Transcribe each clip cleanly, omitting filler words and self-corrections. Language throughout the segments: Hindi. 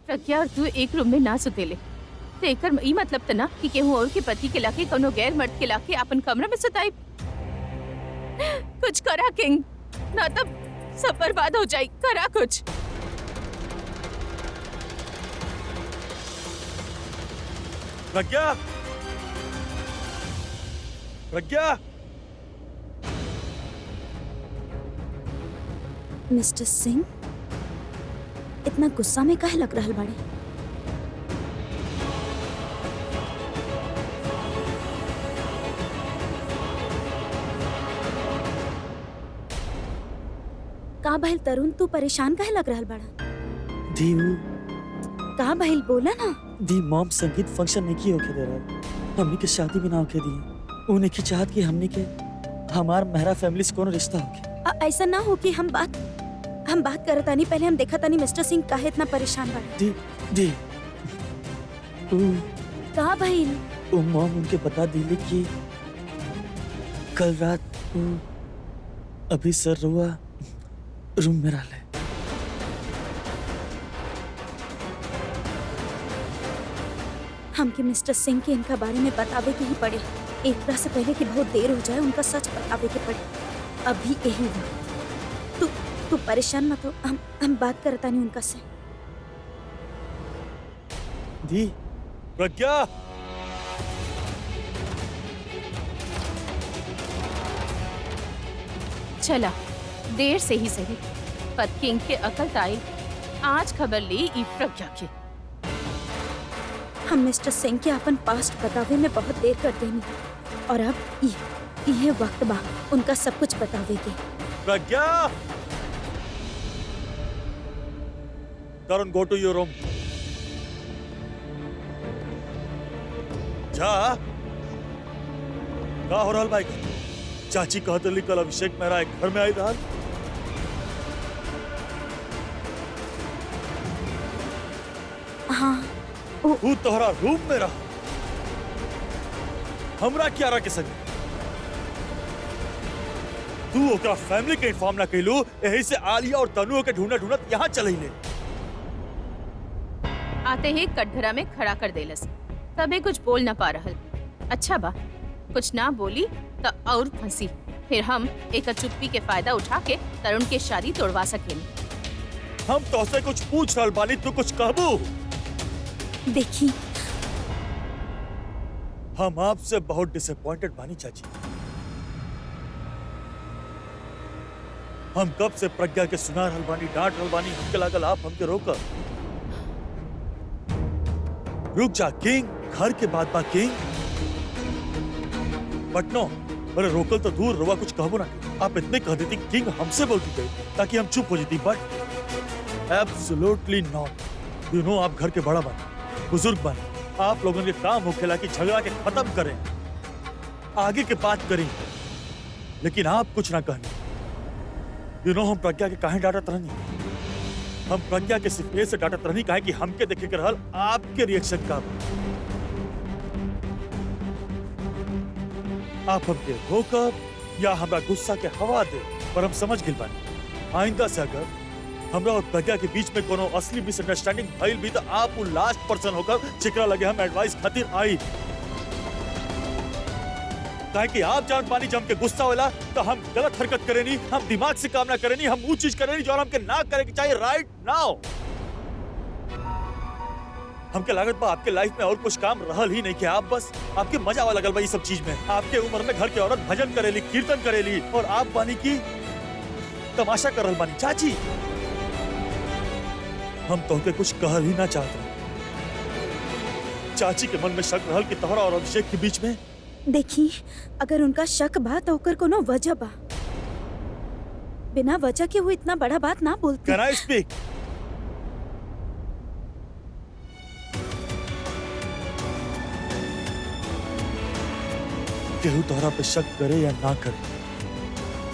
प्रज्ञा और तू एक रूम में ना सुतेले तो एकर ई मतलब त ना कि केहू और के पति के लाके कोनो गैर मर्द के लाके अपन कमरा में सुताई। कुछ करा किंग, ना तब सब बर्बाद हो जाई। करा कुछ। प्रज्ञा, प्रज्ञा। मिस्टर सिंह इतना गुस्सा में काहे लग रहल बाड़े? का भइल तरुण, तू परेशान काहे लग रहल बाड़ा? दी का भइल बोला ना। दी मॉम संगीत फंक्शन नहीं की होके दे रहा, हमनी के शादी भी ना होके दी। उन्हें की चाहत कि हमनी के हमार मेहरा फैमिली से कोनो रिश्ता होके। ऐसा ना हो कि हम बात करतानी, पहले हम देखा तानी मिस्टर सिंह काहे इतना परेशान बाड़े। दी दी का भइल? मॉम उनके बता दिले कि कल रात अभी सर रुआ रूम में रहले। हमके मिस्टर सिंह के इनका बारे में बतावे के ही पड़े। एक बार से पहले कि बहुत देर हो जाए, उनका सच बतावे के पड़े अभी यही वक्त। तू परेशान मत हो, हम बात करता नहीं उनका से। दी प्रज्ञा, चला देर से ही सही पर किंग के अकल ताई आज खबर ली ई प्रज्ञा की। हम मिस्टर सिंह के अपन पास्ट बतावे में बहुत देर कर देनी और अब ये वक्त बा उनका सब कुछ बतावे के। प्रज्ञा, तरुण, गो टू योर रूम। जा। का हो रहल भाई? चाची कहते ली कल अभिषेक मेरा एक घर में आई था। हाँ, तू तोहरा रूम में रहा, हमरा क्या रहा के संग? तू ओकरा फैमिली के इन्फॉर्म ना कैलू, यही से आलिया और तनु के ढूंढत यहाँ चले ले। आते ही कटघरा में खड़ा कर देलस, तबे कुछ बोल ना पा रहल। अच्छा बा कुछ ना बोली तो और फंसी, फिर हम एक चुप्पी के फायदा उठा के तरुण के शादी तोड़वा सकेंगे। हम तोसे कुछ पूछ रहल बानी, तू कुछ कहबू? देखी हम आपसे बहुत डिसअपॉइंटेड बानी चाची। हम कब से प्रज्ञा के सुना रहल बानी, डांट रहल बानी, हमके लागल आप हमके रोक। रुक जा किंग, घर के बात बा किंग। बट नो, अरे रोकल तो दूर, रुआ कुछ कहबो ना। आप इतने कह देती किंग हमसे बोलती गई ताकि हम चुप हो जाती, but absolutely not. You know, आप घर के बड़ा बने, बुजुर्ग बने, आप लोगों के काम हो खेला कि झगड़ा के खत्म करें, आगे के बात करें, लेकिन आप कुछ ना कहने। यू नो, हम प्रज्ञा के काहे डांटत रहनी? हम प्रज्ञा के सिर्फ से डांटत रहनी काहे कि हमके देखे के रहल आपके रिएक्शन का। आप हमके रोकब या हमरा गुस्सा के हवा दे, पर हम समझ गिल बानी आइंदा से अगर हमरा और प्रज्ञा के बीच में कोनो असली मिसअंडरस्टैंडिंग भइल भी तो आप वो लास्ट पर्सन होकर जेकरा लगे हम एडवाइस खातिर आई। काहे कि आप जान पानी जम के गुस्सा होला तो हम गलत हरकत करेनी, हम दिमाग से काम ना करेनी, हम वो चीज करेनी जो हमके ना करे के चाहिए राइट नाउ। हमके लागत बा आपके लाइफ में और कुछ काम रहल ही नहीं कि आप बस आपके मजा वाला लगल बा ये सब चीज में। आपके उम्र में घर के औरत भजन करेली, कीर्तन करेली और आप बानी की तमाशा कर रहल बानी। चाची, हम तोहके कुछ कहल ही ना चाहते। चाची के मन में शक रहल कि तोहरा और अभिषेक के बीच में। देखी, अगर उनका शक बा तो ओकर कोनो वजह बा, बिना वजह के वो इतना बड़ा बात ना बोलते। Can I speak? केहू तोहरा पे शक करे या ना करे,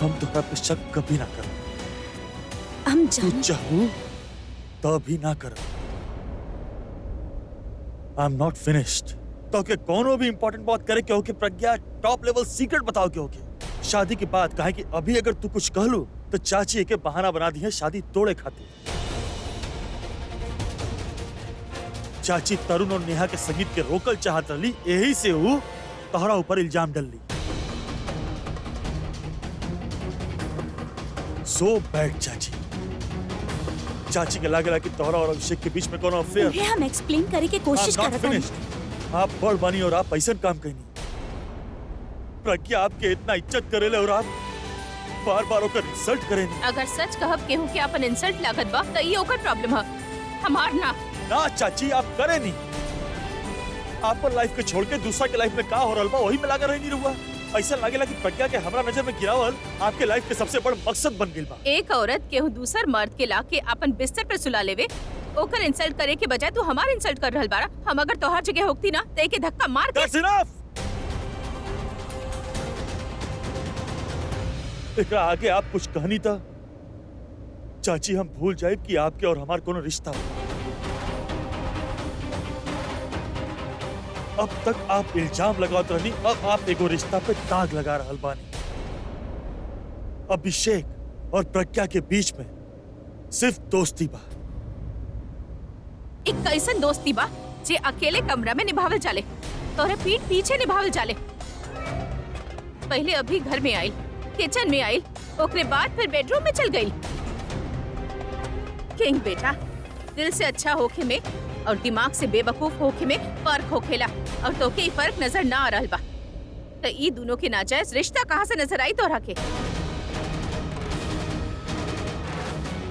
हम तोहरा पे शक कभी ना करें। हम तू जाने चाहू तभी ना कर। I am not finished. तो के कोनो भी इंपॉर्टेंट बात करे क्योंकि प्रज्ञा टॉप लेवल सीक्रेट बताओ क्योंकि शादी के बाद कहे कि अभी अगर तू कुछ कह लू तो चाची के बहाना बना दी है शादी तोड़े खातिर। चाची तरुण और नेहा के संगीत के रोकल चाहत रही, यही से वो तोहरा ऊपर इल्जाम डल ली। सो बैड चाची। चाची के लागेला कि तोहरा और अभिषेक के बीच में कोनो अफेयर। उन्हें हम एक्सप्लेन करे के कोशिश I'm not करत हनी। finished। आप बड़ बानी और आप ऐसा काम कहीं। प्रज्ञा आपके इतना इज्जत करेले और आप बार बार होकर इंसल्ट करेंगे। अगर सच कहब केहू के अपन इंसल्ट लागत बा त ई ओकर प्रॉब्लम है, हमार ना। ना चाची आप करे नहीं। आपन लाइफ के छोड़ के दूसरा के लाइफ में का हो रहल बा वही में लगा रही नहीं रुआ। ऐसा लागेला कि प्रज्ञा के हमरा नजर में गिरावल आपके लाइफ के सबसे बड़ मकसद बन गइल बा। एक औरत केहू दूसर मर्द के ला के अपन बिस्तर पे सुला लेवे, ओकर इंसल्ट करे के बजाय तू हमार इंसल्ट कर रहल बारा। हम अगर तोहार जगह होती ना त एके धक्का मार के। That's enough! एकरा आगे आप कुछ कहनी था चाची हम भूल जाए कि आपके और हमार कोनो रिश्ता हो। अब तक आप इल्जाम लगात रहनी, अब आप एगो रिश्ता पे दाग लगा रहल बानी। अभिषेक और प्रज्ञा के बीच में सिर्फ दोस्ती बा। एक कैसन दोस्ती बा जे अकेले कमरा में निभावल जाले, तोहरे पीठ पीछे निभावल जाले। पहले अभी घर में आइल, किचन में आइल, ओकरे बाद फिर बेडरूम में चल गई। किंग बेटा, दिल से अच्छा होखे में और दिमाग से बेवकूफ होखे में फर्क होखेला, और तोके ई फर्क नजर ना आ रहल बा। तो ई दोनों के नाजायज रिश्ता कहाँ से नजर आई तोहरा के?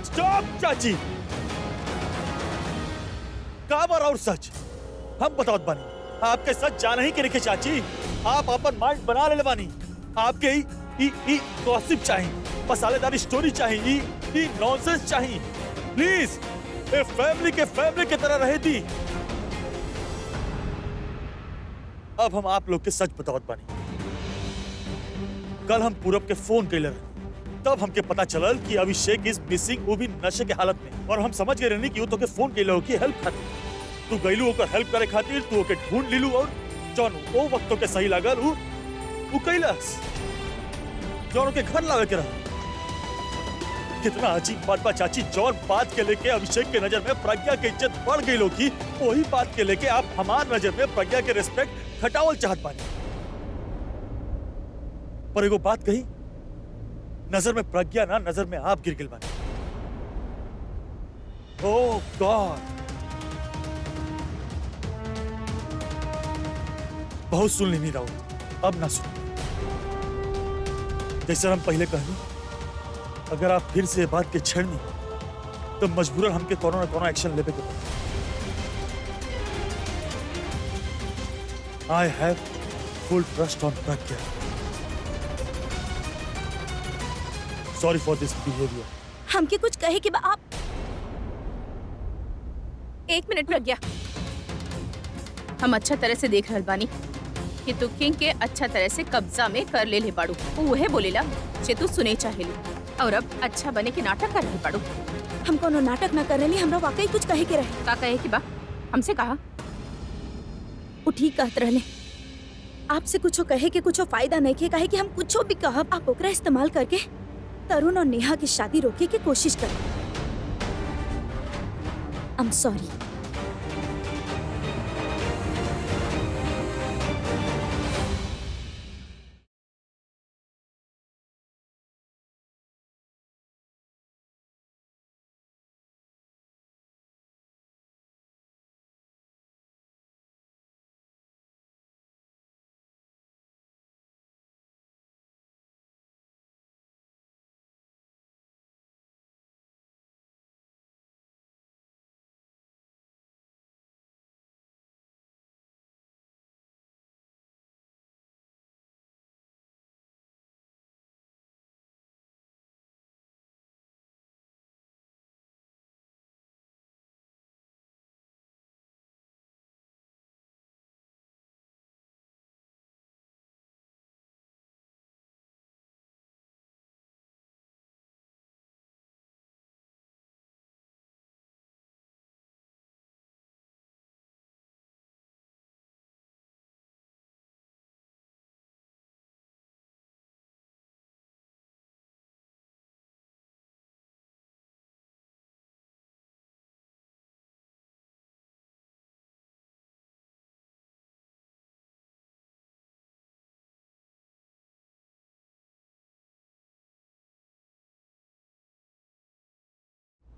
स्टॉप चाची। का बार और सच हम बतावत बानी। आपके सच जान ही के रखे चाची। आप अपन माइंड बना ले बानी। आपके ई गॉसिप चाहिए, मसालेदार स्टोरी चाहिए, ई नॉनसेंस चाहिए। प्लीज ए फैमिली के तरह रहे दी। अब हम आप लोग के सच बतावत बानी। कल हम पूरब के फोन कैले रहे, तब हमके पता चलल कि अभिषेक इज मिसिंग, वो भी नशे के हालत में। और हम समझ गए रहनी कि वो तो के फोन कैले हो कि हेल्प खातिर। तू गइलू ओकर हेल्प करे खातिर, तू ओके ढूंढ लीलू और जौन वो वक्त के सही लागल उ कैलस जौन के घर लावे के रहा। कितना अजीब बात बा चाची। जौन बात के लेके अभिषेक के नजर में प्रज्ञा की इज्जत बढ़ गई होगी, वही बात के लेके आप हमार नजर में प्रज्ञा के रिस्पेक्ट खटावल चाहत बानी। पर एगो बात कही, नजर में प्रज्ञा ना, नजर में आप गिर गिल बानी। ओह गॉड, बहुत सुन लेनी राहुल, अब ना सुन। जैसे हम पहले कहनी, अगर आप फिर से बात के छेड़नी तो मजबूरन हमके कोनो ना कोनो एक्शन लेवे के पड़ी। I have full trust on Pragya. Sorry for this behaviour. हमके कुछ कहे कि आप। एक मिनट प्रज्ञा, हम अच्छा तरह से देख रहल बानी कि तू किंग के अच्छा तरह से कब्जा में कर ले बाड़ू। उहे बोलेला जे तू सुने चाहेली, और अब अच्छा बने के नाटक कर रही बाड़ू। हम कोनो नाटक ना कर रही, हमरा वाकई कुछ कहे के रहे। का कहे कि बा हमसे कहा? वो ठीक कहत रहले। आपसे कुछो कहे के कुछो फायदा नहीं के, काहे कि हम कुछो भी कहब आप ओकरा इस्तेमाल करके तरुण और नेहा की शादी रोके के कोशिश करें। I am sorry.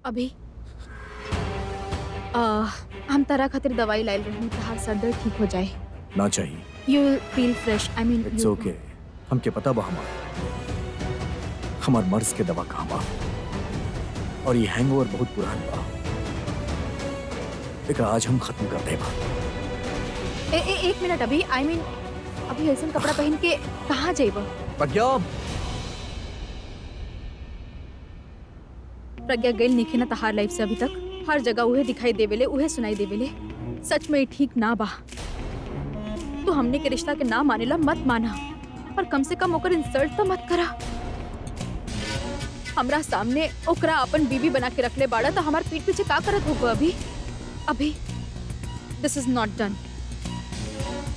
अभी हम तरह खातिर दवाई लाइल रही तहार सर दर्द ठीक हो जाए। ना चाहिए। You will feel fresh. I mean it's okay. हमके पता बा हमार मर्ज के दवा कहाँ बा और ये हैंगओवर बहुत पुरान बा। एकरा आज हम खत्म कर देबा। एक मिनट अभी। आई मीन अभी ऐसा कपड़ा पहन के कहाँ जाइब? प्रज्ञा गइल निखे ना तहार लाइफ से अभी तक। हर जगह उहे दिखाई देवेले, उहे सुनाई देवेले। सच में ठीक ना बा। तो हमने के रिश्ता के ना मानेला मत माना, पर कम से कम ओकर इंसल्ट तो मत करा। हमरा सामने ओकरा अपन बीवी बना के रखले बाड़ा तो हमार पीठ पीछे का करत होगा अभी दिस इज नॉट डन।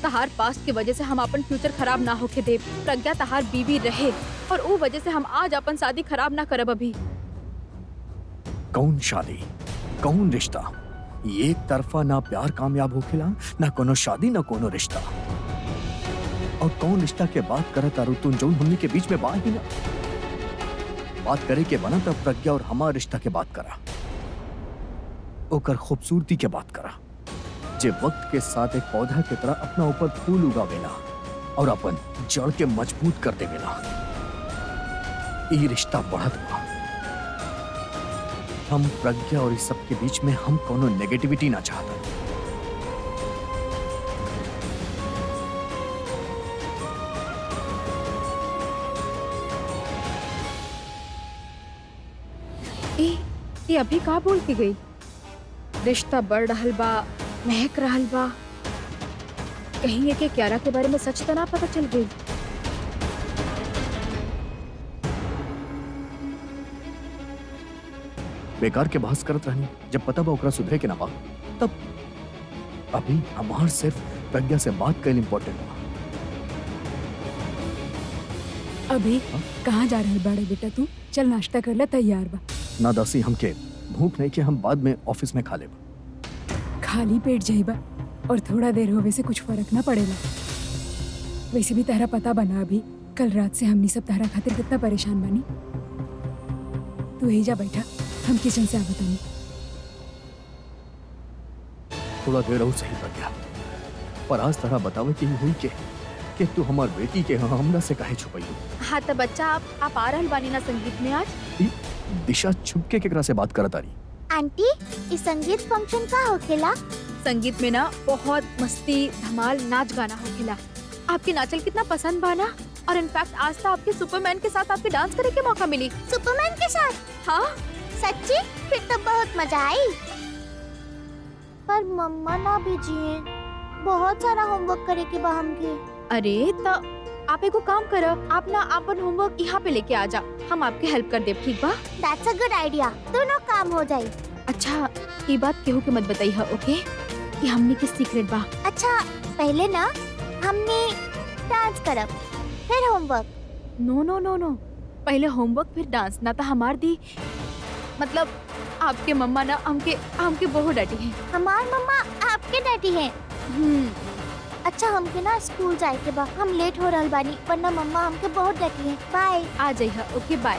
तहार पास्ट की वजह से हम अपन फ्यूचर खराब ना होके दे। प्रज्ञा तहार बीवी रहे और वो वजह से हम आज अपन शादी खराब ना करब। अभी कौन शादी, कौन रिश्ता? ये एक तरफा ना प्यार कामयाब होखेला, ना कोनो शादी, ना कोनो रिश्ता। और कौन रिश्ता के बात करत तारू तू जौन हमनी के बीच में बा ही ना। बात करे के बना तब प्रज्ञा और हमार रिश्ता के बात करा, ओकर खूबसूरती के बात करा, जे वक्त के साथ एक पौधा की तरह अपना ऊपर फूल उगावेला और अपन जड़ के मजबूत कर देवेला। ये रिश्ता बढ़त बा। हम प्रज्ञा और इस सब के बीच में हम कोनो नेगेटिविटी ना चाहता। ये अभी का बोल के गई? रिश्ता बढ़ रहल बा, महक रहल बा। कहीं ये के क्यारा के बारे में सच तो ना पता चल गई? बेकार के बहस करत रहनी जब पता बा ओकरा सुधरे के ना बा। तब अभी हमार सिर्फ प्रज्ञा से बात कईल इम्पोर्टेंट बा। अभी कहाँ जा रहे बाड़े बेटा तू? चल नाश्ता कर ले, तैयार बा। ना दासी, हमके भूख नहीं के हम बाद में ऑफिस में खा लेब। खाली पेट जाइबा और थोड़ा देर होवे से कुछ फर्क ना पड़ेला। वैसे भी तारा पता बना अभी कल रात से हमनी सब तारा खातिर कितना परेशान बानी। तू ही जा बैठा, हम किचन से आवत आनी। थोड़ा देर और सही प्रज्ञा, पर आज तरह बतावे कि हुई के तू हमार बेटी के हमरा से काहे छुपाई? हाँ तो बच्चा आप आ रहल बानी ना संगीत में आज? दिशा छुपके केकरा से बात करत आरी? आंटी, इस संगीत फंक्शन का होखेला? संगीत में ना बहुत मस्ती, धमाल, नाच गाना होखेला। आपके नाचल कितना पसंद बा ना। और इनफैक्ट आज तो आपके सुपरमैन के साथ आपके डांस करने के मौका मिली। सुपरमैन के साथ? हाँ सच्ची? फिर तो बहुत मजा आई। पर मम्मा ना भेजिए, बहुत सारा होमवर्क करे के बा हमके। अरे तो आप एगो काम करो, आप ना अपन होमवर्क यहाँ पे लेके आ जा, हम आपके हेल्प कर देब, ठीक बा? That's a good idea, दोनों काम हो जाए। अच्छा ये बात केहू के मत बताई है, ओके? कि हमने किस सीक्रेट बा। अच्छा पहले ना हमने डांस करब, फिर homework. No no no no, पहले होमवर्क फिर डांस। ना तो हमार दी मतलब आपके मम्मा ना हमके बहुत डांटी है। हमार मम्मा आपके डैडी हैं। अच्छा हमके ना स्कूल जाए के बा, हम लेट हो रहल बानी, वरना मम्मा हमके बहुत डांटी है। बाय। आ जाइए, ओके बाय।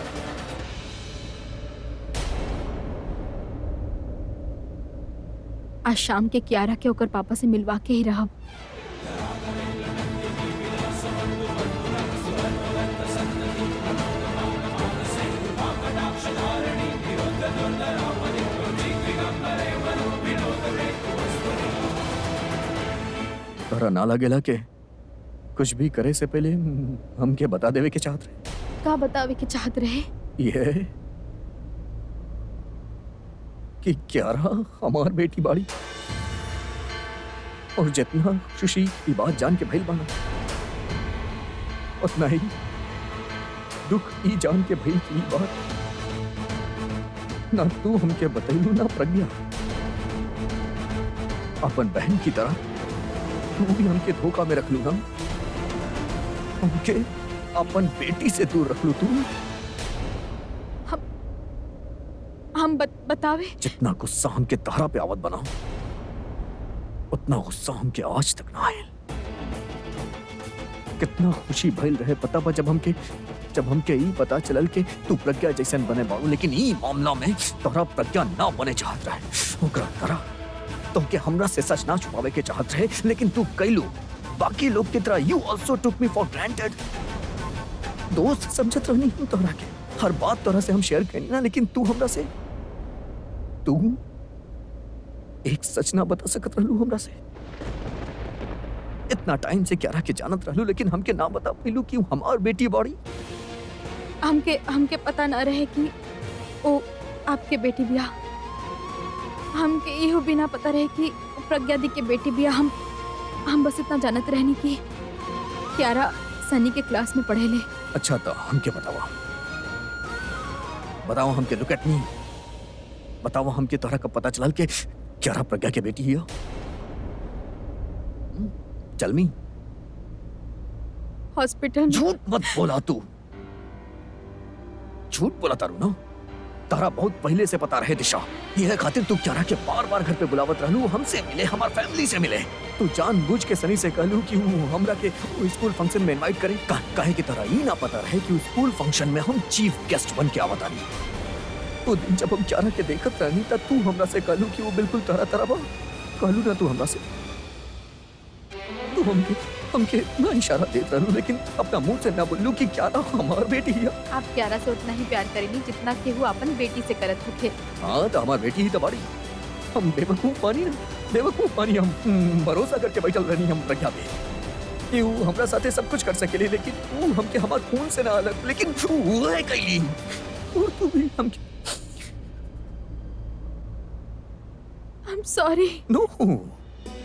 आज शाम के क्यारा के ओकर पापा से मिलवा के ही रहब। तोरा ना लगेला के कुछ भी करे से पहले हमके बता देवे के चाहत रहे? का बतावे के चाहत रहे? ये कि क्यारा हमार बेटी बाड़ी और जितना खुशी की बात जान के भइल बाना, उतना ही दुख ई जान के भइल की बात ना तू हमके बतैलू ना प्रज्ञा। अपन बहन की तरह तू भी हमके धोखा में रख लू ना, हमके अपन बेटी से दूर रख लू तू। हम बतावे? जितना गुस्सा हमके तहरा पे आवत बनाओ, उतना गुस्सा हमके आज तक ना आयल। कितना खुशी भइल रहे पता बा जब जब हमके ई पता चलल के तू प्रज्ञा जैसन बने बाड़ू, लेकिन ई मामला में तोरा प्रज्ञा ना बने चाहत रहे। ओकरा तरह तोहके हमरा से सच ना छुपावे के चाहत रहे, लेकिन तू कैलू। बाकी लोग की तरह you also took me for granted. दोस्त समझत रहनी हूँ तोहरा के, हर बात तोहरा से हम शेयर करनी ना, लेकिन तू हमरा से तू एक सच ना बता सकत रहलू हमरा से। इतना टाइम से क्यारा के जानत रहलू, लेकिन हमके ना बता पैलू कि हमार बेटी बाड़ी। हमके पता न रहे कि ओ आपके बेटी बिया। हमके इहो भी ना पता रहे कि प्रज्ञा दी के बेटी बिया। हम बस इतना जानत रहनी कि क्यारा सनी के क्लास में पढ़े ले। अच्छा तो हमके बताओ हमके, लुक एट मी, बताओ हमके तोहरा कब पता चलल के क्यारा प्रज्ञा के बेटी हिया? चल मी, हॉस्पिटल में। झूठ मत बोला तू, झूठ बोला तारू ना। तारा बहुत पहले से पता रहे दिशा, यह खातिर तू क्यारा के बार बार घर पे बुलावत रहलू, हमसे मिले, हमार फैमिली से मिले। तू जानबूझ के सनी से कहलू कि वो हमरा के स्कूल फंक्शन में इनवाइट करे। काहे कि तारा ई ना पता रहे कि स्कूल फंक्शन में हम चीफ गेस्ट बन के आवत आनी। वो दिन जब हम क्यारा के देखत रहनी तब तू हमरा से कहलू कि वो बिल्कुल तारा तरह बा। कहलू ना तू हमरा से, तू हमके ना इशारा देत रहलू, लेकिन अपना मुंह से ना बोलू कि क्यारा हमार बेटी है। आप क्यारा से उतना ही प्यार करेनी जितना कि वो अपन बेटी से करत होखे। हाँ तो हमार बेटी ही तो बाड़ी। हम बेवकूफ पानी ना, बेवकूफ पानी। हम भरोसा करके बैठल रहनी हम प्रज्ञा पे कि वो हमरा साथे सब कुछ कर सकेली, लेकिन वो हमके हमार खून से ना अलग, लेकिन वो है कैली। और तू भी हमके I'm sorry। नो,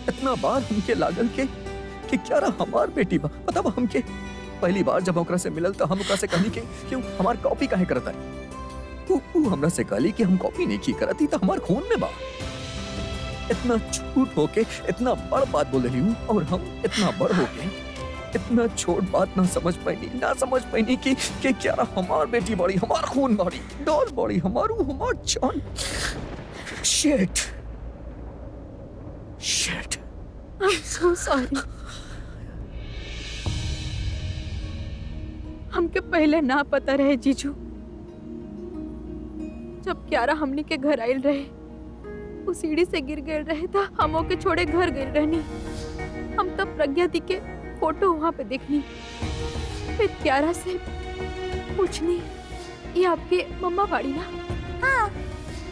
इतना बार हमके लागल के कि क्यारा हमार बेटी बा। पता बा हमके पहली बार जब ओकरा से मिलल तो हम ओकरा से कहनी के क्यों हमार कॉपी काहे करत तारी। वो हमरा से कहली कि हम कॉपी नहीं की करती तो हमार खून में बा। इतना झूठ होके इतना बड़ बात बोल रही हूँ, और हम इतना बड़ होके इतना छोट बात ना समझ पाईनी कि क्यारा हमार बेटी बड़ी, हमार खून बड़ी, डॉल बड़ी, हमार जान। Shit I'm so sorry। हमके पहले ना पता रहे जीजू। जब क्यारा हमनी के घर आयल रहे, वो सीढ़ी से गिर गए रहे था, हम ओके छोड़े घर गए रहनी। हम तब प्रज्ञा दी के फोटो वहाँ पे देखनी, फिर क्यारा से पूछनी ये आपके मम्मा बाड़ी ना? हाँ।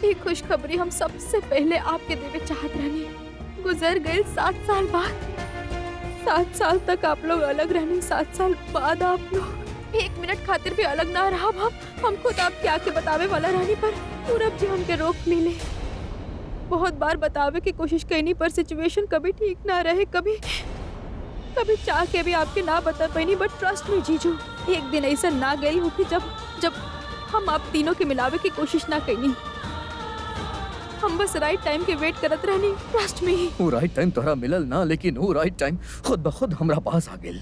ये खुशखबरी हम सबसे पहले आपके देवे चाहत रहनी। गुजर गए 7 साल बाद। 7 साल तक आप लोग अलग रहने, 7 साल बाद आप लोग 1 मिनट खातिर भी अलग ना रहा। हम खुद आपके आके बतावे वाला रहनी, पर पूरब जी हमके रोक मिले। बहुत बार बतावे की कोशिश करनी, पर सिचुएशन कभी ठीक ना रहे, कभी चाह के भी आपके ना बता पाईनी। बट ट्रस्ट मी जीजू, एक दिन ऐसा ना गई होगी जब हम आप तीनों के मिलावे की कोशिश ना करनी। हम बस राइट टाइम के वेट करत रहनी। Trust me. वो राइट टाइम तोहरा मिलल ना, लेकिन वो राइट टाइम खुद ब खुद हमरा पास आ गेल।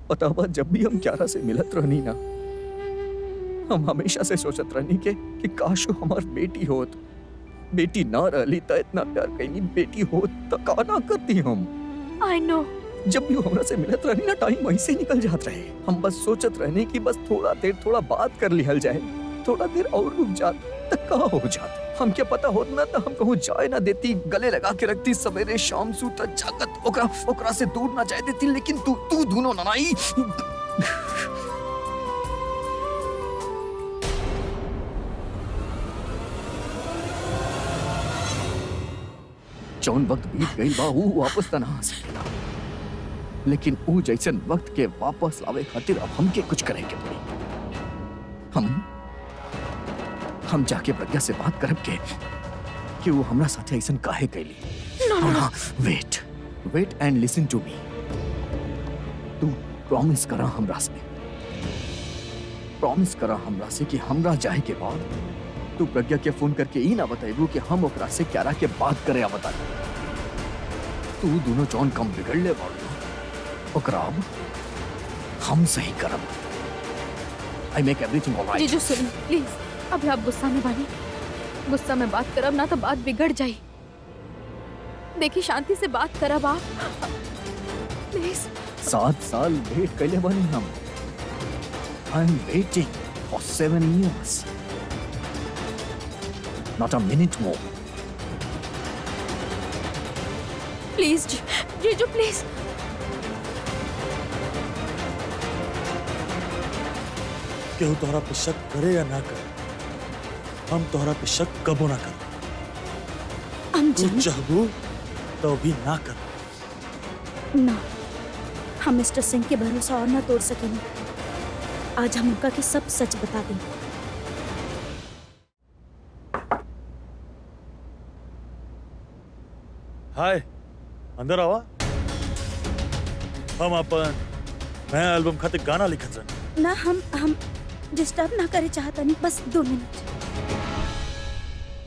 पता बा जब भी हम क्यारा से मिलत रहनी ना, हम हमेशा से सोचत रहनी कि काश हमार बेटी होत। बेटी ना रहली त इतना प्यार कईनी, बेटी होत त का ना करती हम। I know. जब भी हमरा से मिलत रहनी ना, टाइम वहीं से निकल जात रहे। हम बस सोचत रहनी कि बस थोड़ा बात कर लिहल जाए, थोड़ा देर और रुक जात तक का हो जात। हमके पता होत ना तो हम कहूँ जाए ना देती, गले लगा के रखती, सवेरे शाम सूत जागत ओकरा से दूर ना जाए देती। लेकिन तू दोनों ननाई जौन वक्त बीत गई बा वो वापस त ना आ सकेला, लेकिन वो जैसन वक्त के वापस लावे खातिर अब हमके कुछ करे के पड़ी। हम जाके प्रज्ञा से बात करब के कि वो हमरा साथे ऐसन काहे कैली। हाँ, wait and listen to me. तू प्रॉमिस करा हमरा से कि हमरा जाए के बाद तू प्रज्ञा के फोन करके ई ना बताइबू कि हम ओकरा से क्यारा के बात करे आ बता। तू दोनों जौन कम बिगड़ ले बाड़ू ओकरा अब हम सही करब। I make everything alright. जीजू सुन प्लीज, अभी आप गुस्सा में बानी। गुस्सा में बात करब ना तो बात बिगड़ जाई। देखिए शांति से बात करब आप, प्लीज 7 साल वेट कैले बनी हम। I am waiting for 7 years. Not a minute more. Please जीजू प्लीज। केहू तोहरा पे शक करे या ना करे, हम तोहरा पे शक कबो ना करे। तू अंजलि चाहबू तो भी ना कर। ना, हम मिस्टर सिंह के भरोसा और ना तोड़ सकेंगे। आज हम उनका के सब सच बता देंगे। हाय, अंदर आवा। हम अपन नया एल्बम खातिर गाना लिखत रहे। ना, हम डिस्टर्ब ना करे चाहता नहीं, बस 2 मिनट।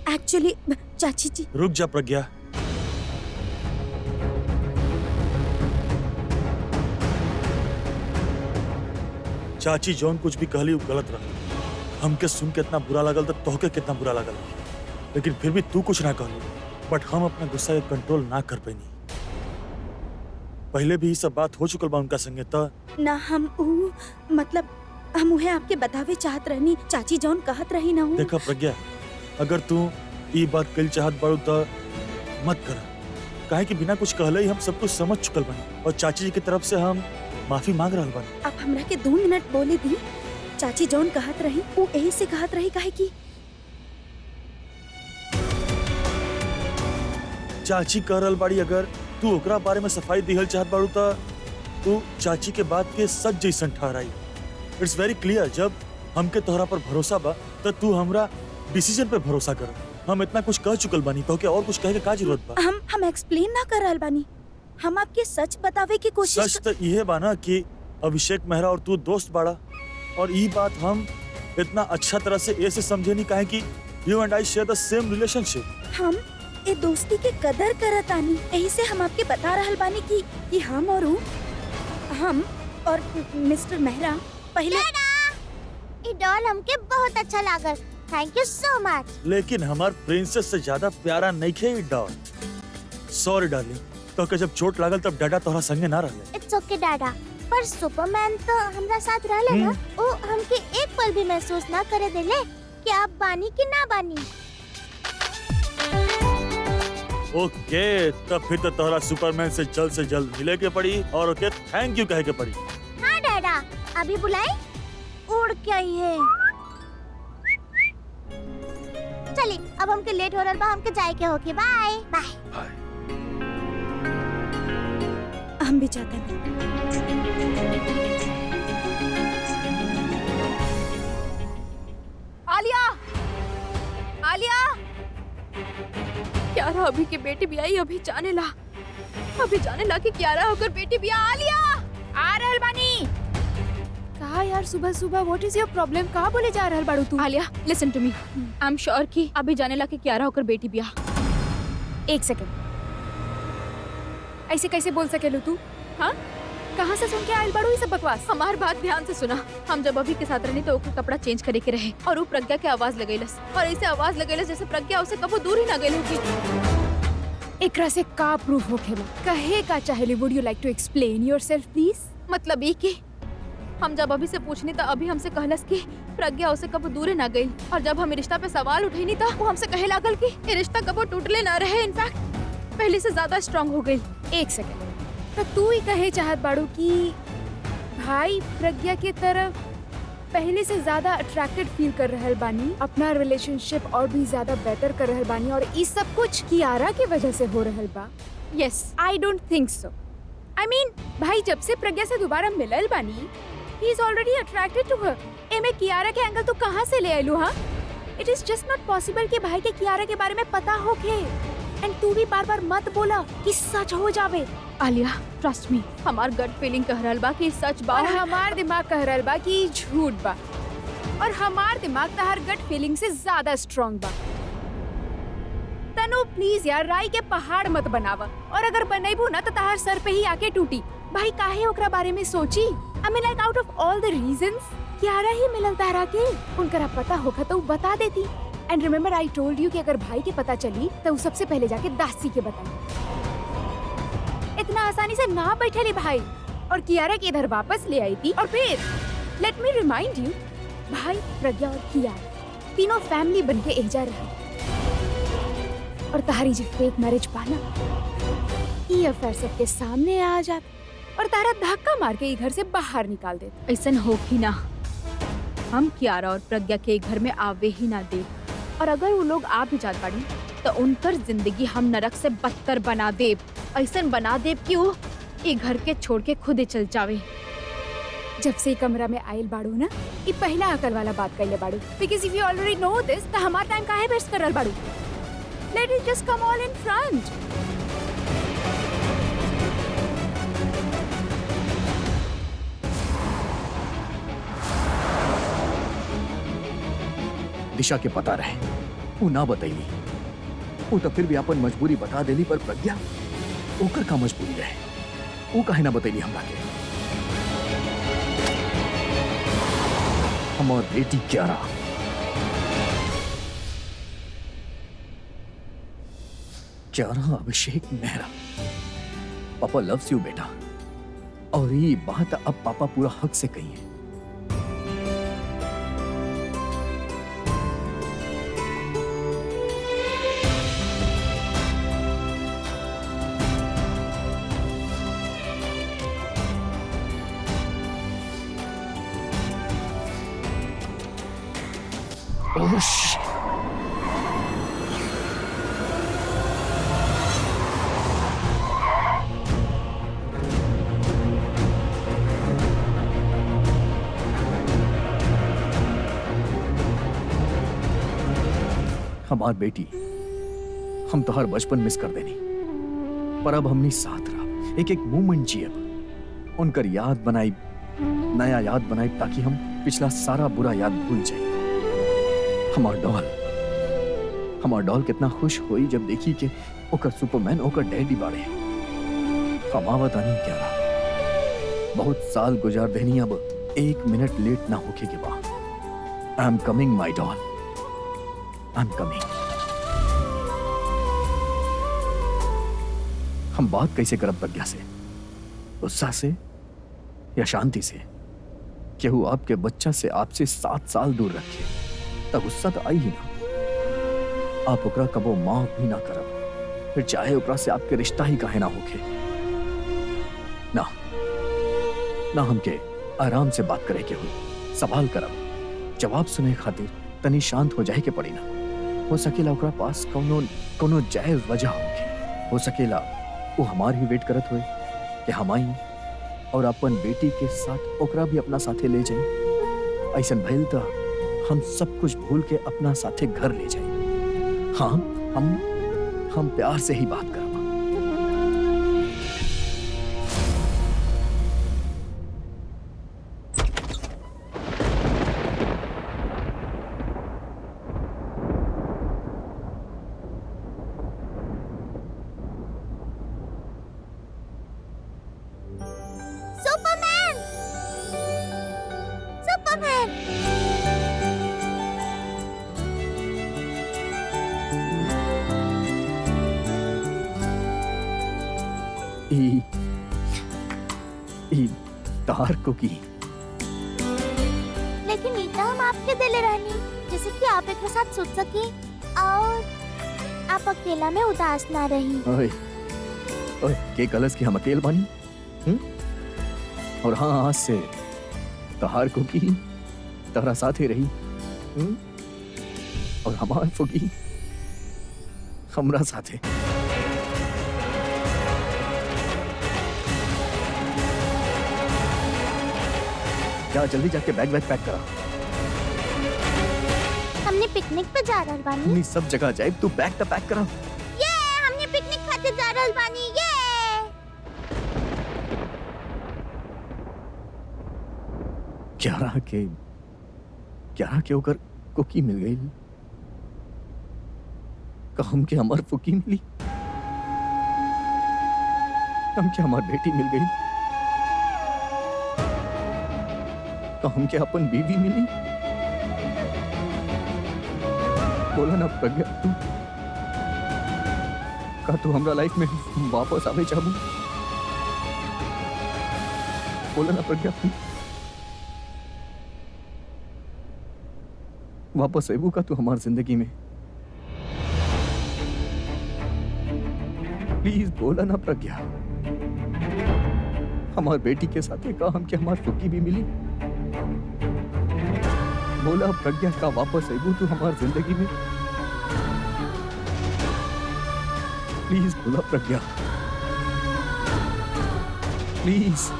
एक्चुअली चाची जी, रुक जा प्रज्ञा। चाची जौन कुछ भी कहली वो गलत रहा। हमके सुन के इतना बुरा लगल तो तोहके कितना बुरा लगल, लेकिन फिर भी तू कुछ ना कहली। बट हम अपना गुस्सा के कंट्रोल ना कर पैनी। पहले भी ये सब बात हो चुकल बा उनका संगे त। ना मतलब हम उहे आपके बतावे चाहत रहनी। चाची जौन कहत रही ना देखा प्रज्ञा, अगर तू ये बात कल चाहत बाड़ू तो मत कर। काहे कि बिना कुछ कहले ही हम सब कुछ समझ चुकल बानी और चाची जी की तरफ से हम माफी मांग रहल बानी। आप हमरा के 2 मिनट बोले दी। चाची जौन कहत रही वो यही से कहत रही, काहे कि चाची कह रहल बाड़ी अगर तू ओकरा बारे में सफाई दिहल चाहत बाड़ू तो तू चाची के बात के सच जैसन ठहराई। इट्स वेरी क्लियर, जब हमके तोहरा पर भरोसा बा तो तू हमरा डिसीजन पे भरोसा कर। हम इतना कुछ कह चुकल बानी तो क्या और कुछ कहे के का जरूरत बा? हम एक्सप्लेन ना कर रहल बानी। हम आपके सच बतावे की कोशिश सच तो यह बाना कि अभिषेक मेहरा और तू दोस्त बाड़ा, और ये बात हम इतना अच्छा तरह से ऐसे समझे नहीं काहे कि you and I share the same relationship. हम ए दोस्ती के कदर करत आनी। यही से हम आपके बता रहल बानी कि हम और मिस्टर मेहरा पहले। ये डॉल हमके बहुत अच्छा लागल। Thank you so much. लेकिन हमार प्रिंसेस से ज्यादा प्यारा नहीं खे डॉल। सॉरी डार्लिंग, तो के जब चोट लागल तब डाडा तोहरा संगे ना रहले। इट्स ओके डाडा, पर सुपरमैन तो हमरा साथ रहले ना। वो हमके एक पल भी महसूस ना करे देले कि आप बानी कि ना बानी। ओके, तब फिर तो तोहरा सुपरमैन से जल्द मिले के पड़ी और ओके थैंक यू कहे के पड़ी। हाँ डाडा, अभी बुलाई उड़ के आई है। चलिए, अब हमके लेट हो रहा बा, हमके जाए के होके। Bye bye. हम भी चाहते हैं। आलिया, आलिया, क्यारा अभी के बेटी भी आई। अभी जाने ला कि क्यारा होकर बेटी भी आलिया आ रहल बानी। कहा यार सुबह सुबह व्हाट इज योर प्रॉब्लम? कहा बोले जा रहल बाड़ू तू? Alia listen to me, I am sure कि अभी जाने ला कि क्यारा होकर बेटी भी आ। 1 सेकंड, ऐसे कैसे बोल सकेलू तू? हाँ, कहाँ से सुन के आयल बाड़ू ये सब बकवास? हमार बात ध्यान से सुना। हम जब अभी के साथ रहनी तो ओके कपड़ा चेंज करे के रहे और वो प्रज्ञा के आवाज लगेलस, और ऐसे आवाज लगेलस जैसे प्रज्ञा उसे कबो दूर ही ना गई होगी। एकरा से का प्रूफ होखेला? कहे का चाहेली? Would you like to explain yourself please? मतलब ये कि हम जब अभी से पूछनी तो अभी हमसे कहलस कि प्रज्ञा उसे कबो दूर ना गई, और जब हम रिश्ता पे सवाल उठेनी था वो हमसे कहे लागल कि ये रिश्ता कबो टूटले ना रहे, इनफैक्ट पहले से ज्यादा स्ट्रांग हो गई। 1 सेकंड, तो तू ही कहे चाहत बाड़ू कि भाई प्रज्ञा के तरफ पहले से ज्यादा अट्रैक्टेड फील कर रहल बानी, अपना रिलेशनशिप और भी ज्यादा बेटर कर रहल बानी, और ये सब कुछ कियारा की वजह से हो रहल बा? Yes, I don't think so. I mean भाई जब से प्रज्ञा से दोबारा मिलल बानी, he is already attracted to her. एमे कियारा के एंगल तो कहाँ से ले आलू? हाँ, it is just not possible कि भाई के कियारा के बारे में पता हो के। एंड तू भी बार बार मत बोला कि सच हो जावे। आलिया ट्रस्ट मी, हमार गट फीलिंग कह रहल बा कि सच बा, और हमार दिमाग कह रहल बा कि झूठ बा, और हमार दिमाग तहार गट फीलिंग से ज्यादा स्ट्रांग बा। तनु प्लीज यार, राई के पहाड़ मत बनावा, और अगर बनैबू ना तो तहार सर पे ही आके टूटी। भाई काहे ओकरा बारे में सोची? I mean like out of all the reasons Kiara ही मिलल तारा के। उनकरा पता होगा तो बता देती। And remember I told you कि अगर भाई के पता चली तो सबसे पहले जाके दासी के बताई। इतना आसानी से ना बैठेली भाई। और कियारा के इधर वापस ले आई थी। और फिर लेट मी रिमाइंड यू, भाई प्रज्ञा और कियारा तीनों फैमिली बनके एजा रहे। और तहारी जो फेक मैरिज पाना, ये अफेयर सबके सामने आ जाता और तारा धक्का मार के घर से बाहर निकाल देता। ऐसन हो ही ना, हम कियारा और प्रज्ञा के घर में आवे ही ना दे। और अगर वो लोग आ भी जात बाड़ी तो उनकर जिंदगी हम नरक से बदतर बना देब। ऐसन बना देब कि वो ये घर के छोड़ के खुद ही चल जावे। जब से कमरा में आयल बाड़ू ना, ये पहला अकल वाला बात कइले बाड़ू। Because if you already know this, तो हमार टाइम काहे वेस्ट करल बाड़ू? Let it just come all in front. Disha के पता रहे, वो ना बतैली। वो तो फिर भी अपन मजबूरी बता देली, पर प्रज्ञा ओकर का मजबूरी रहे, वो काहे ना बतैली हमरा के। हमार बेटी कियारा, कियारा अभिषेक मेहरा, पापा लव्स यू बेटा। और ये बात अब पापा पूरा हक से कही है। Oh, shit. हमार बेटी, हम तो हर बचपन मिस कर देनी, पर अब हमनी साथ रहा, एक एक मोमेंट जियब, उनकर याद बनाई, नया याद बनाई, ताकि हम पिछला सारा बुरा याद भूल जाए। हमार डॉल कितना खुश हुई जब देखी कि ओकर सुपरमैन ओकर डैडी बाड़े। कमावत आनी क्या रहा, बहुत साल गुजार देनी, अब 1 मिनट लेट ना होके के बाद। I am coming my doll, I am coming. हम बात कैसे करब प्रज्ञा से? गुस्सा से या शांति से? केहू आपके बच्चा से आपसे 7 साल दूर रखे तब गुस्सा तो आई ही ना। आप ओकरा कबो माफ भी ना करब, फिर चाहे ओकरा से आपके रिश्ता ही काहे ना होके। ना ना, हमके आराम से बात करे के हुई, सवाल करब, जवाब सुने खातिर तनी शांत हो जाए के पड़ी ना। हो सकेला ओकरा पास कोनो जायज वजह होके, हो सकेला वो हमार ही वेट करत हुए कि हम आई और अपन बेटी के साथ ओकरा भी अपना साथे ले जाए। ऐसन भइल तो हम सब कुछ भूल के अपना साथे घर ले जाए। हाँ, हम प्यार से ही बात करब। Superman, Superman. ई तार को की, लेकिन इतना हम आपके दिले रहनी, जैसे कि आप एक साथ सोच सके और आप अकेला में उदास ना रही। ओए ओए, के कलस की हम अकेल बानी? और हाँ, आज से तहार को की तहरा साथे रही, और हमार फुकी हमरा साथे। जा जल्दी जाके बैग पैक करा, हमने पिकनिक पे जा रहल बानी। हमनी सब जगह जाए, तू बैग तो पैक करा। ये हमने पिकनिक खातिर जा रहल बानी। ये क्यारा के ओकर कुकी मिल गई, कहम के हमार फुकी मिली, हम के हमार बेटी मिल गई, कहम के अपन बीवी मिली। बोला ना प्रज्ञा, तू हमरा लाइफ में वापस आवे चाहू? बोला ना प्रज्ञा, वापस आबू का तू हमारी जिंदगी में? प्लीज बोला ना प्रज्ञा। हमारी बेटी के साथ ये कहा हम कि हमारी फुग्गी भी मिली। बोला प्रज्ञा का वापस आबू तू हमारी जिंदगी में? प्लीज बोला प्रज्ञा, प्लीज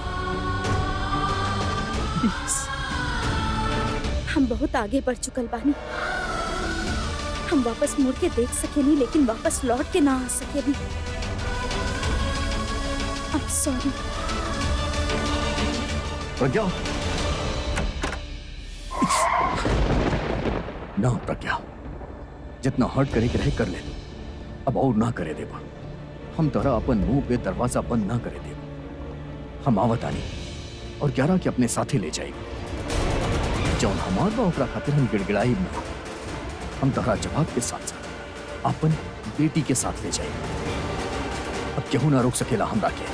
प्लीज। हम बहुत आगे बढ़ चुकल बानी। हम वापस मुड़ के देख सके नहीं, लेकिन वापस लौट के ना आ सके भी। I'm sorry। प्रज्ञा, ना प्रज्ञा, जितना हर्ट करे के रहे कर ले, अब और ना करे देबा। हम तोरा अपन मुंह पे दरवाजा बंद ना करे देबा। हम आवत आनी और 11 के अपने साथे ले जाएगी। जौन हमार बा ओकरा खातिर हम गिड़गिड़ाई ना। हम तोरा जवाब के साथ साथ अपन बेटी के साथ ले जाएगी। अब केहू ना रोक सकेला हमरा के।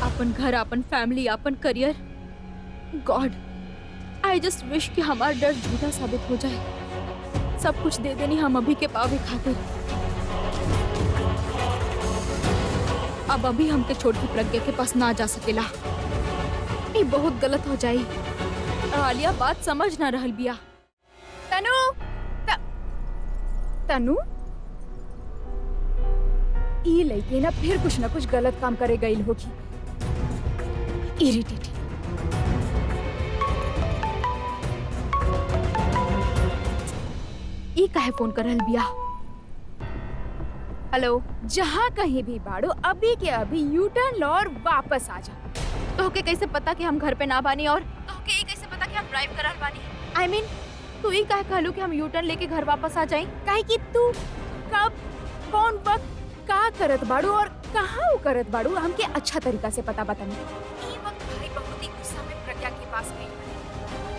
अपन घर, अपन फैमिली, अपन career, God I just wish कि हमारा डर झूठा साबित हो जाए। सब कुछ दे देनी हम अभी के पावे खातिर। अब अभी हमके छोड़ के प्रज्ञा के पास ना जा सकेला। ये बहुत गलत हो जाई। आलिया बात समझ ना रहल बिया। तनु तनु ई लड़की ना फिर कुछ ना कुछ गलत काम करे गई होगी। इरिटेटिंग। ई काहे फोन कर रहल बिया? हेलो, जहाँ कहीं भी बाड़ो अभी के अभी यू टर्न लो और वापस आ जा। तोहके कैसे पता कि हम घर पे ना बानी, और तोहके ये कैसे पता कि हम ड्राइव करल बानी? आई मीन तू ही काहे कहलू कि हम यू टर्न लेके घर वापस आ जाएं? काहे कि तू कब कौन वक्त का करत बाड़ू और कहाँ करत बाड़ू हमके अच्छा तरीका से पता बतानी। ई वक्त भाई बहुत ही गुस्सा में प्रज्ञा के पास गई,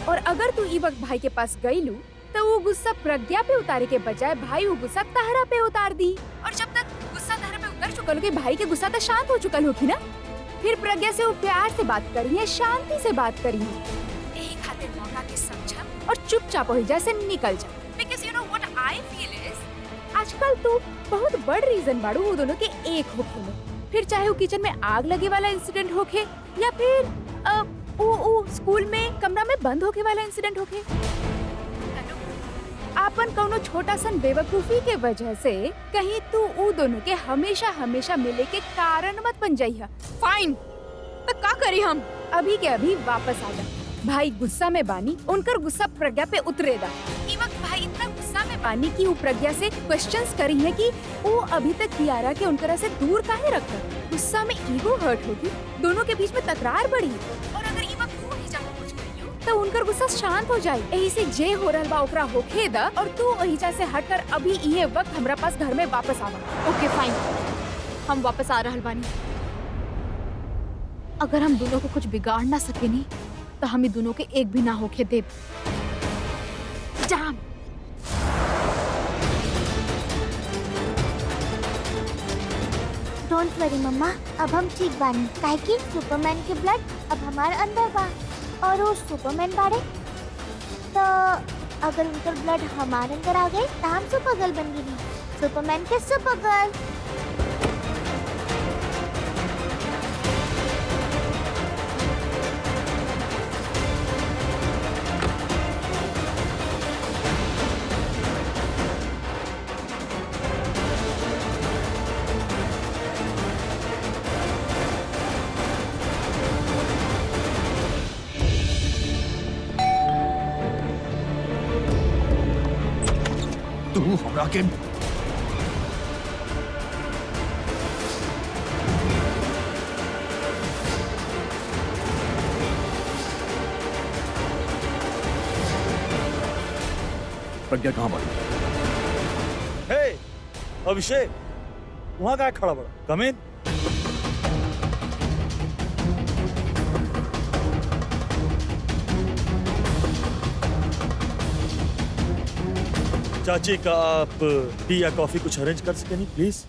और अगर तू ई वक्त भाई के पास गईलू तो वो गुस्सा प्रज्ञा पे उतारे के बजाय भाई वो गुस्सा तहरा पे उतार दी। और जब तक गुस्सा तहरा पे उतर चुकल होगी, भाई के गुस्सा तो शांत हो चुकल होगी ना, फिर प्रज्ञा से वो प्यार से बात करिए, शांति से बात करिए। यही खातिर मौका के समझा और चुपचाप हो जाए से निकल जा। Because you know what I feel is आजकल तू बहुत बड़ रीजन बाड़ू वो दोनों के एक होखे में। फिर चाहे वो किचन में आग लगे वाला इंसिडेंट होखे या फिर वो स्कूल में कमरा में बंद होके वाला इंसिडेंट होखे। आपन कौनो छोटा सन बेवकूफी के वजह से कहीं तू ऊ दोनों के हमेशा हमेशा मिले के कारण मत बन जाइहा। फाइन, तो का करी हम? अभी के अभी वापस आ जा। भाई गुस्सा में बानी, उनकर गुस्सा प्रज्ञा पे उतरेगा। ई वक्त भाई इतना गुस्सा में बानी कि वो प्रज्ञा से क्वेश्चंस करी है कि वो अभी तक कियारा के उनकरा से दूर काहे रखा। गुस्सा में ईगो हर्ट होगी, दोनों के बीच में तकरार बढ़ी, और अगर ई वक्त तू ही जा पहुंच गई हो तो उनकर गुस्सा शांत हो जाए। यही से जे हो रहल बा ओकरा होखे दा, और तू वही से हटकर अभी ये वक्त हमरा पास घर में वापस आवा। ओके फाइन, हम वापस आ रहल बानी। अगर हम दोनों को कुछ बिगाड़ ना सके नी तो हम दोनों के एक भी ना होके देब। जाम। डोंट वरी मम्मा, अब हम ठीक बानी। काहे कि सुपरमैन के ब्लड अब हमारे अंदर बा, और वो सुपरमैन बाड़े, तो अगर उनका ब्लड हमारे अंदर आ गए तो हम सुपर गर्ल बन गई। सुपरमैन के सुपर गर्ल। तू हमरा के प्रज्ञा कहाँ बढ़ी? हे अभिषेक, वहाँ का खड़ा बड़ा? कम इन। चाची का आप टी या कॉफी कुछ अरेंज कर सके नहीं प्लीज?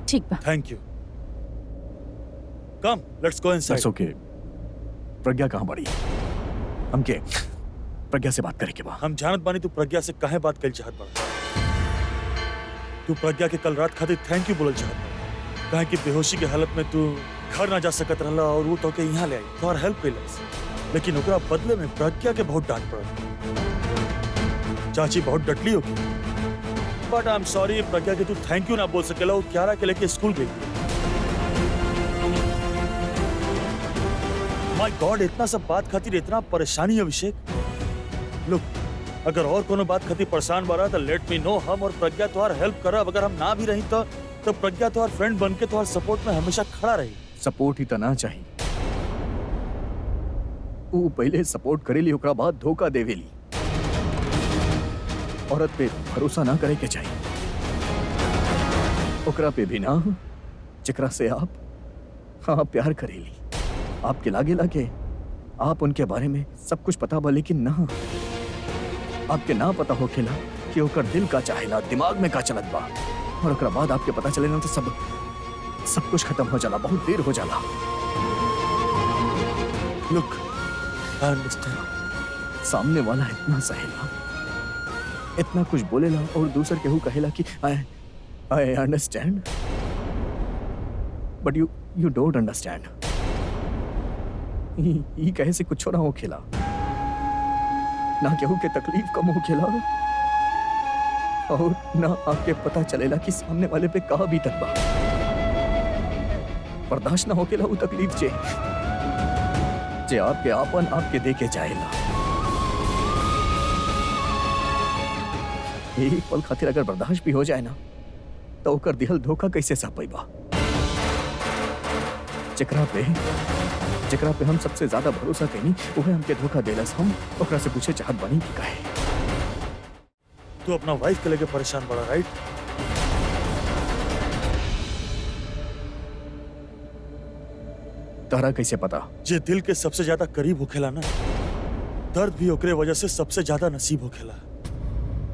ठीक बा। Thank you. Come let's go That's inside. okay. प्रज्ञा कहाँ बड़ी? हमके प्रज्ञा से बात करे के बा। हम जानत बानी तू प्रज्ञा से काहे बात कल चाहत बड़ा। तू प्रज्ञा के कल रात खातिर थैंक यू बोलल चाहत बड़ा। काहे कि बेहोशी के हालत में तू घर ना जा सकत रहला और वो तो के यहाँ ले आई तो और हेल्प कैलस, लेकिन ओकरा बदले में प्रज्ञा के बहुत डांट पड़ल। चाची बहुत डटली होगी, बट आई एम सॉरी प्रज्ञा के तू थैंक यू ना बोल सकेला। वो क्यारा के लेके स्कूल गई। माय गॉड, इतना सब बात खातिर इतना परेशानी अभिषेक। लुक, अगर और कोनो बात खातिर परेशान बा रहा तो लेट मी नो। हम और प्रज्ञा तोहार हेल्प करब। अगर हम ना भी रही तो प्रज्ञा तोहार फ्रेंड बन के तोहार सपोर्ट में हमेशा खड़ा रही। सपोर्ट ही तो ना चाहिए। वो पहले सपोर्ट करेली, ओकरा बाद धोखा देवेली। औरत पे भरोसा ना करे के चाहिए। ओकरा पे भी ना जेकरा से आप प्यार करेली। आपके लागे आप उनके बारे में सब कुछ पता बा, लेकिन ना आपके ना पता हो खेला कि ओकर दिल का चाहेला, दिमाग में का चलत बा। और ओकरा बाद आपके पता चले ना तो सब कुछ खत्म हो जाला, बहुत देर हो जाला। Look, I understand. सामने वाला इतना सहेला, इतना कुछ बोलेला और दूसर केहू कहेला कि I understand, but you don't understand. ये कहे से कुछ ना हो खेला, ना केहू के तकलीफ कम हो खेला, और ना आपके पता चलेला कि सामने वाले पे कहा भी तक बा। बर्दाश्त ना हो खेला वो तकलीफ जे आपके आपन आपके देके जाएला। एक पल खातिर अगर बर्दाश्त भी हो जाए ना तो ओकर दिहल धोखा कैसे सह पाइबा। जेकरा पे हम सबसे ज्यादा भरोसा कईनी उहे हमके धोखा देलस। हम ओकरा से पूछे चाहत बानी कि काहे। तू अपना वाइफ के लेके परेशान बड़ा, राइट? तारा कैसे पता? जे दिल के सबसे ज्यादा करीब होखेला ना, दर्द भी ओकरे वजह से सबसे ज्यादा नसीब होखेला।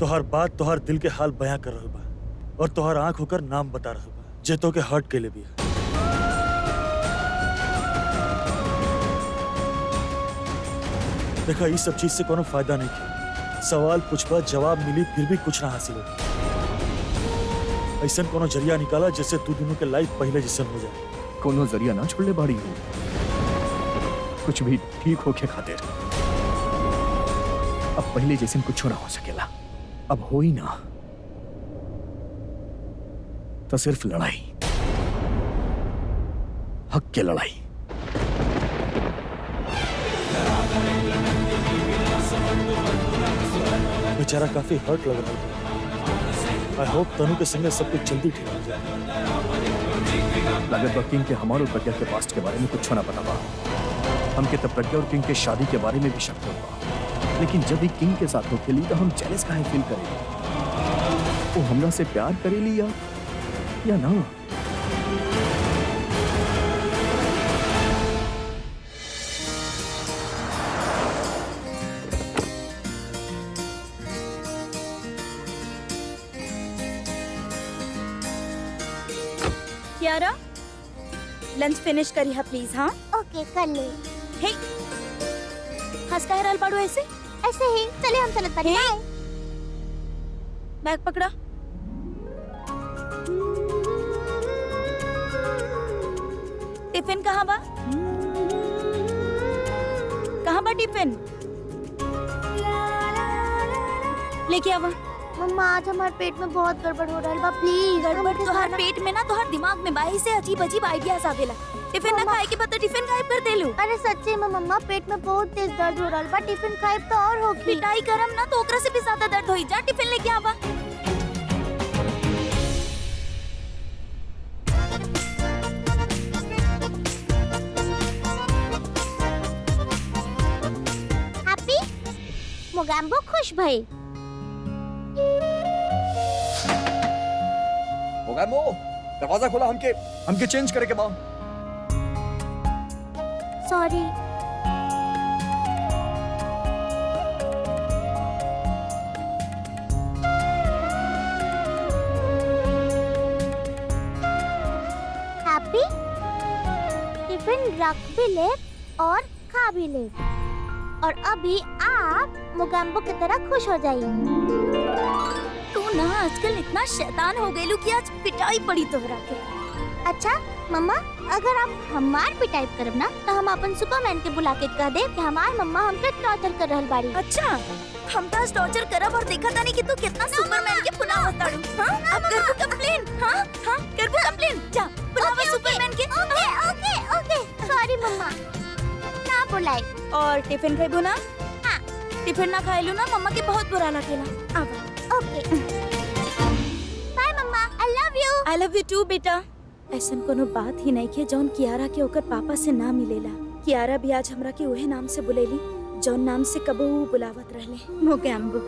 तोहर बात तोहर दिल के हाल बयां कर रहल बा और तोहर आंख होकर नाम बता रहल बा जे तो के हर्ट के लिए भी है। देखा, इस सब चीज से कोनो फायदा नहीं किया। सवाल पूछबा, जवाब मिली, फिर भी कुछ ना हासिल हो। ऐसा कोनो जरिया निकाला जिससे तू दोनों के लाइफ पहले जैसन हो जाए। कोनो जरिया ना छोड़ले बाड़ी हो, कुछ भी ठीक होके खातिर। अब पहले जैसे कुछ ना हो सकेला, अब हो ही ना तो सिर्फ लड़ाई, हक के लड़ाई। बेचारा काफी हर्ट लग रहा है। आई होप तनु के संगे सब कुछ जल्दी ठीक हो जाए। लागत बा किंग के हमारो प्रज्ञा के पास्ट के बारे में कुछ ना पता बा। हमके तब प्रज्ञा और किंग के शादी के बारे में भी शक हो बा, लेकिन जब भी किंग के साथ हो खेली तो हम जेलस काहे फील करेली। वो हमरा से प्यार करेली या ना। कियारा, लंच फिनिश करी हा प्लीज। हाँ ओके, कर ले। हे, हंस काहे रहल बाड़ू ऐसे? ऐसे ही चले, हम चलत बानी। बाय। बैग पकड़ा। टिफिन कहाँ बा? कहाँ बा टिफिन? लेके आवा। मम्मा, आज हमारे पेट में बहुत गड़बड़ हो रहा है बा, प्लीज। गड़बड़ तोहार पेट में ना, तोहार दिमाग में बाई से अजीब अजीब आइडियाज आवेला। टिफिन ना खाए के बाद तो टिफिन गायब कर देलू। अरे सच्ची में मम्मा, पेट में बहुत तेज दर्द हो रहा है बा। टिफिन खाइब तो और होगी। पिटाई करम ना तो ओकरा से भी ज्यादा दर्द होई। जा टिफिन लेके आवा। हैप्पी मोगैम्बो खुश भई। मोगैम्बो, दरवाजा खोला, हमके चेंज करे के बा। सॉरी। रख भी ले और खा भी ले। और अभी आप मोगैम्बो की तरह खुश हो जाइए। तू ना आजकल इतना शैतान हो गई कि आज पिटाई पड़ी तोहरा के। अच्छा मम्मा, अगर आप हमार पिटाई करब ना तो हम अपन सुपरमैन के बुला के कह दे कि हमार मम्मा हमके टॉर्चर कर रहल बाड़ी। अच्छा, हम तो आज टॉर्चर करब और देखा तानी कि तू कितना सुपरमैन के बुलावा ताड़ू। हां, अब करबू कंप्लेन। हां हां, करबू कंप्लेन। जा बुलावा सुपरमैन के। ओके ओके ओके, सॉरी मम्मा, ना बुलाई। और टिफिन खाइबू ना? हाँ। टिफिन ना खाइलू ना मम्मा के बहुत बुरा लगेला। आवा। ओके बाय मम्मा, I love you. I love you too बेटा। ऐसन कोनो बात ही नहीं के जौन कियारा के ओकर पापा से ना मिलेला। कियारा भी आज हमरा के उहे नाम से बुलेली जौन नाम से कबो वो बुलावत रहले, मोगैम्बो।